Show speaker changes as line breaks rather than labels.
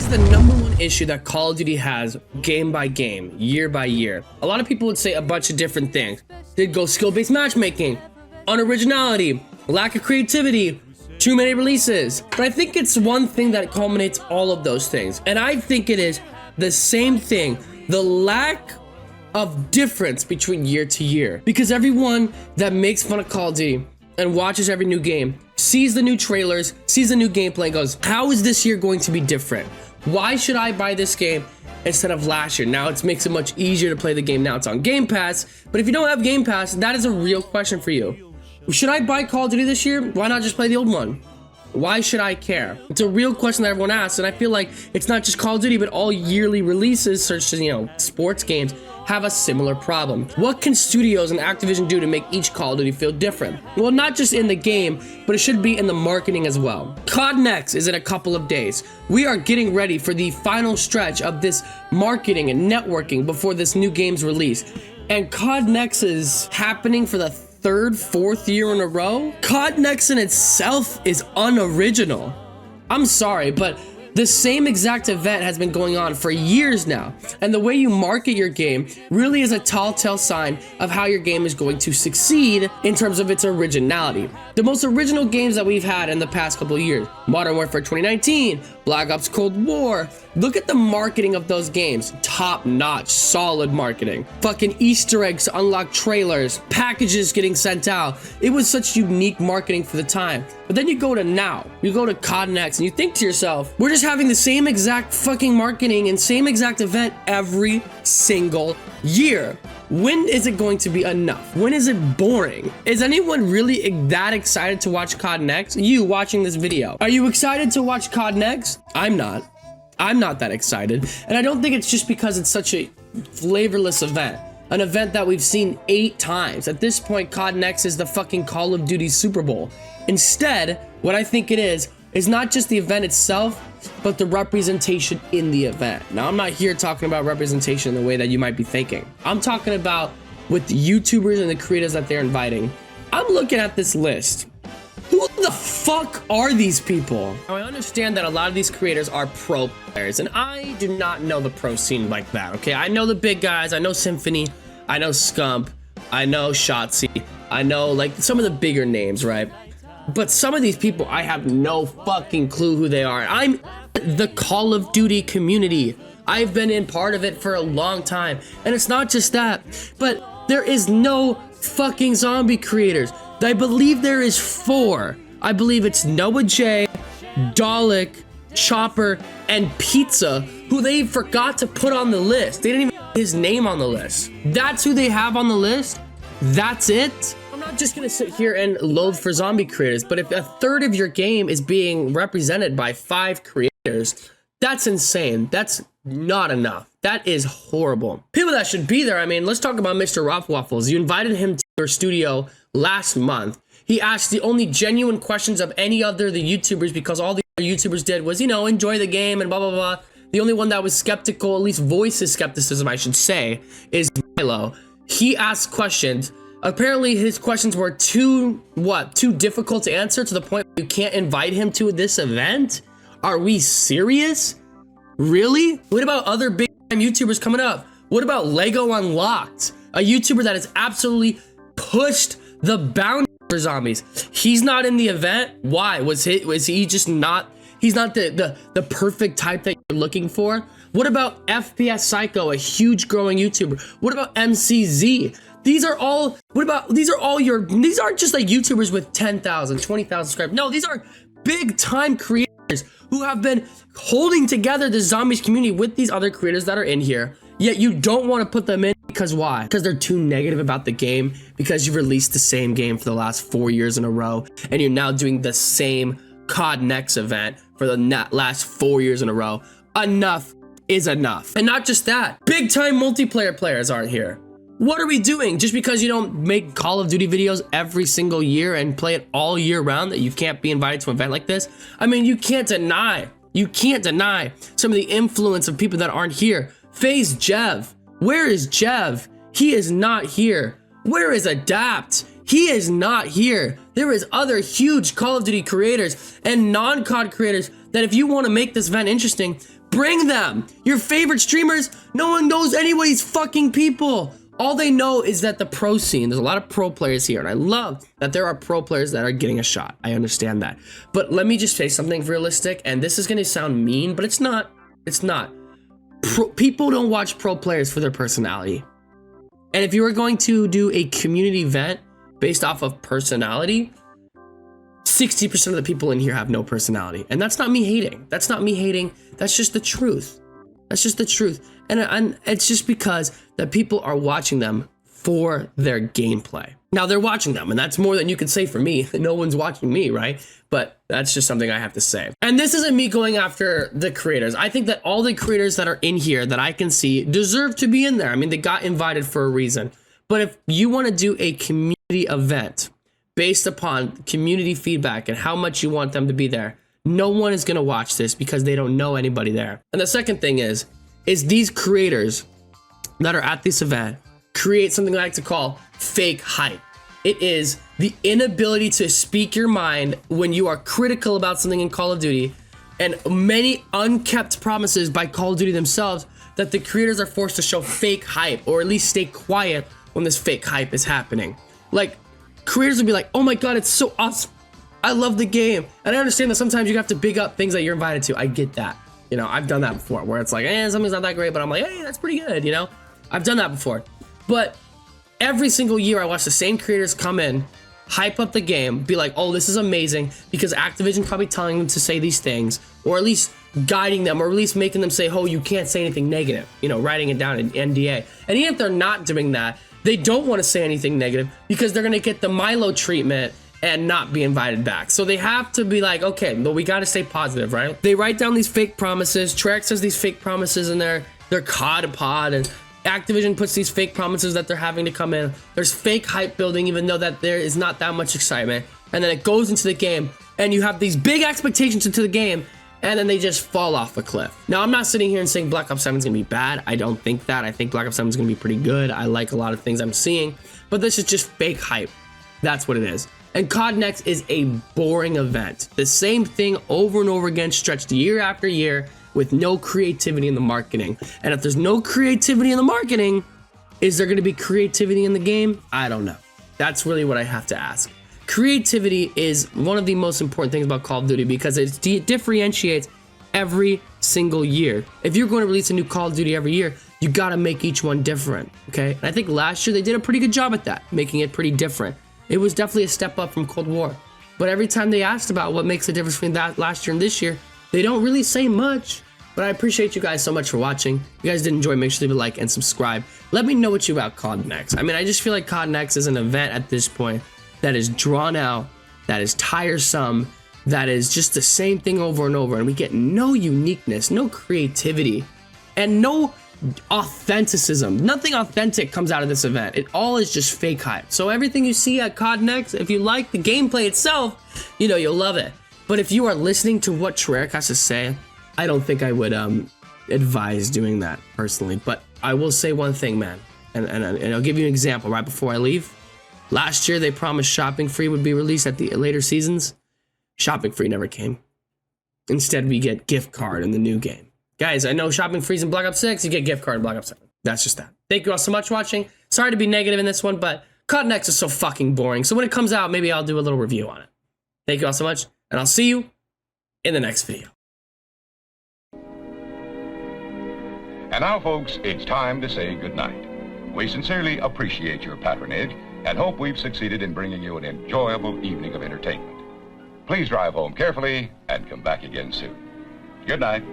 is the #1 issue that Call of Duty has game by game, year by year. A lot of people would say a bunch of different things. They'd go skill-based matchmaking, unoriginality, lack of creativity, too many releases. But I think it's one thing that culminates all of those things. And I think it is the same thing, the lack of difference between year to year. Because everyone that makes fun of Call of Duty and watches every new game sees the new trailers, sees the new gameplay, and goes, how is this year going to be different? Why should I buy this game instead of last year? Now it makes it much easier to play the game. Now it's on Game Pass. But if you don't have Game Pass, that is a real question for you. Should I buy Call of Duty this year? Why not just play the old one? Why should I care? It's a real question that everyone asks, and I feel like it's not just Call of Duty, but all yearly releases, such as, sports games, have a similar problem. What can studios and Activision do to make each Call of Duty feel different? Well, not just in the game, but it should be in the marketing as well. CODNEXT is in a couple of days. We are getting ready for the final stretch of this marketing and networking before this new game's release. And CODNEXT is happening for the third, fourth year in a row. CODNEXT in itself is unoriginal. I'm sorry, but the same exact event has been going on for years now, and the way you market your game really is a telltale sign of how your game is going to succeed in terms of its originality. The most original games that we've had in the past couple of years, Modern Warfare 2019, Black Ops Cold War, look at the marketing of those games. Top-notch, solid marketing. Fucking Easter eggs to unlock trailers, packages getting sent out. It was such unique marketing for the time. But then you go to now, you go to CODNEXT, and you think to yourself, we're just having the same exact fucking marketing and same exact event every single year. When is it going to be enough? When is it boring? Is anyone really that excited to watch CODNEXT? You watching this video, are you excited to watch CODNEXT? I'm not. I'm not that excited. And I don't think it's just because it's such a flavorless event. An event that we've seen 8 times. At this point, CODNEXT is the fucking Call of Duty Super Bowl. Instead, what I think it is not just the event itself, but the representation in the event. Now, I'm not here talking about representation in the way that you might be thinking. I'm talking about with the YouTubers and the creators that they're inviting. I'm looking at this list. Who the fuck are these people? Now, I understand that a lot of these creators are pro players, and I do not know the pro scene like that, okay? I know the big guys. I know Symphony. I know Scump. I know Shotzi. I know, like, some of the bigger names, right? But some of these people, I have no fucking clue who they are. I'm the Call of Duty community. I've been in part of it for a long time. And it's not just that, but there is no fucking zombie creators. I believe there is 4. I believe it's Noah J, Dalek, Chopper, and Pizza, who they forgot to put on the list. They didn't even put his name on the list. That's who they have on the list? That's it? I'm not just gonna sit here and loathe for zombie creators, but if a third of your game is being represented by 5 creators, that's insane. That's not enough. That is horrible. People that should be there, I mean, let's talk about Mr. Waffles. You invited him to your studio last month. He asked the only genuine questions of any other the YouTubers, because all the other YouTubers did was, enjoy the game and blah, blah, blah. The only one that was skeptical, at least voices skepticism, I should say, is Milo. He asked questions. Apparently his questions were too difficult to answer, to the point where you can't invite him to this event? Are we serious? Really? What about other big time YouTubers coming up? What about Lego Unlocked? A YouTuber that has absolutely pushed the boundary for zombies. He's not in the event. Why? Was he just not, he's not the perfect type that you're looking for? What about FPS Psycho, a huge growing YouTuber? What about MCZ? These aren't just like YouTubers with 10,000, 20,000 subscribers. No, these are big time creators who have been holding together the zombies community with these other creators that are in here. Yet you don't want to put them in because why? Because they're too negative about the game, because you've released the same game for the last 4 years in a row, and you're now doing the same CODNEXT event for the last 4 years in a row. Enough is enough. And not just that, big time multiplayer players aren't here. What are we doing? Just because you don't make Call of Duty videos every single year and play it all year round, that you can't be invited to an event like this? I mean, you can't deny some of the influence of people that aren't here. FaZe Jev. Where is Jev? He is not here. Where is Adapt? He is not here. There is other huge Call of Duty creators and non-COD creators that if you want to make this event interesting, bring them. Your favorite streamers, no one knows any of these fucking people. All they know is that the pro scene, there's a lot of pro players here, and I love that there are pro players that are getting a shot. I understand that. But let me just say something realistic, and this is going to sound mean, but it's not. It's not. People don't watch pro players for their personality. And if you were going to do a community event based off of personality, 60% of the people in here have no personality. And that's not me hating. That's not me hating. That's just the truth. That's just the truth. And it's just because that people are watching them for their gameplay. Now they're watching them, and that's more than you can say for me. No one's watching me, right? But that's just something I have to say. And this isn't me going after the creators. I think that all the creators that are in here that I can see deserve to be in there. I mean, they got invited for a reason. But if you want to do a community event based upon community feedback and how much you want them to be there, no one is going to watch this because they don't know anybody there. And the second thing is these creators that are at this event create something I like to call fake hype. It is the inability to speak your mind when you are critical about something in Call of Duty, and many unkept promises by Call of Duty themselves that the creators are forced to show fake hype, or at least stay quiet when this fake hype is happening. Like, creators will be like, oh my god, it's so awesome, I love the game. And I understand that sometimes you have to big up things that you're invited to. I get that. You know, I've done that before, where it's like, something's not that great, but I'm like, hey, that's pretty good, you know? I've done that before. But every single year I watch the same creators come in, hype up the game, be like, oh, this is amazing, because Activision's probably telling them to say these things, or at least guiding them, or at least making them say, oh, you can't say anything negative, you know, writing it down in NDA. And even if they're not doing that, they don't want to say anything negative because they're going to get the Milo treatment and not be invited back. So they have to be like, okay, but we got to stay positive, right? They write down these fake promises. Treyarch says these fake promises in their COD pod, and Activision puts these fake promises that they're having to come in. There's fake hype building, even though that there is not that much excitement. And then it goes into the game, and you have these big expectations into the game, and then they just fall off a cliff. Now, I'm not sitting here and saying Black Ops 7 is going to be bad. I don't think that. I think Black Ops 7 is going to be pretty good. I like a lot of things I'm seeing, but this is just fake hype. That's what it is. And CODNEXT is a boring event. The same thing over and over again, stretched year after year, with no creativity in the marketing. And if there's no creativity in the marketing, is there going to be creativity in the game? I don't know. That's really what I have to ask. Creativity is one of the most important things about Call of Duty because it differentiates every single year. If you're going to release a new Call of Duty every year, you got to make each one different, okay? And I think last year they did a pretty good job at that, making it pretty different. It was definitely a step up from Cold War. But every time they asked about what makes the difference between that last year and this year, they don't really say much. But I appreciate you guys so much for watching. If you guys did enjoy, make sure to leave a like and subscribe. Let me know what you about CODNEXT. I mean, I just feel like CODNEXT is an event at this point that is drawn out, that is tiresome, that is just the same thing over and over, and we get no uniqueness, no creativity, and no authenticism. Nothing authentic comes out of this event. It all is just fake hype. So everything you see at CODNEXT, if you like the gameplay itself, you know, you'll love it. But if you are listening to what Treyarch has to say, I don't think I would advise doing that personally. But I will say one thing, man, and I'll give you an example right before I leave. Last year, they promised Shopping Free would be released at the later seasons. Shopping Free never came. Instead, we get gift card in the new game. Guys, I know Shopping Free's in Black Ops 6, you get gift card in Black Ops 7. That's just that. Thank you all so much for watching. Sorry to be negative in this one, but CODNEXT is so fucking boring. So when it comes out, maybe I'll do a little review on it. Thank you all so much, and I'll see you in the next video.
And now, folks, it's time to say goodnight. We sincerely appreciate your patronage and hope we've succeeded in bringing you an enjoyable evening of entertainment. Please drive home carefully and come back again soon. Good night.